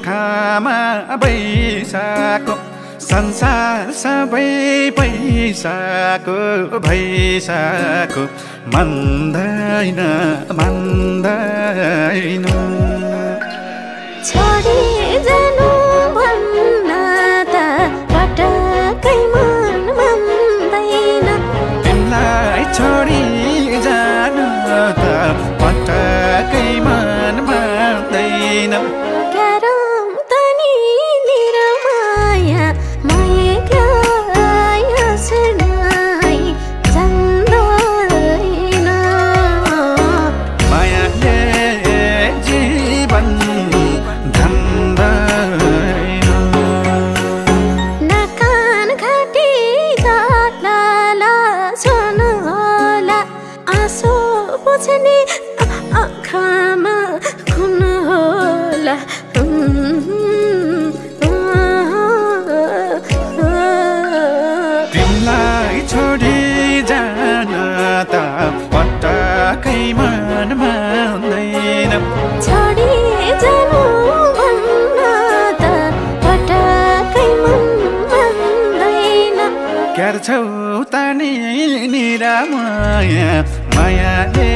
खामा बैसाको संसार सबै पैसाको भैसाको भन्दैन भन्दैन छोडी जानु भन्न त पटकै मन मान्दैन तिमीलाई छोडी जानु त पटकै मन मान्दैन आँखामा कुन होला तिमीलाई छोडी जान त पटकै मन मान्दैन छोडी जानु भन्न त पटकै मन मान्दैन क्यार छौ त नि निरामाया मायाले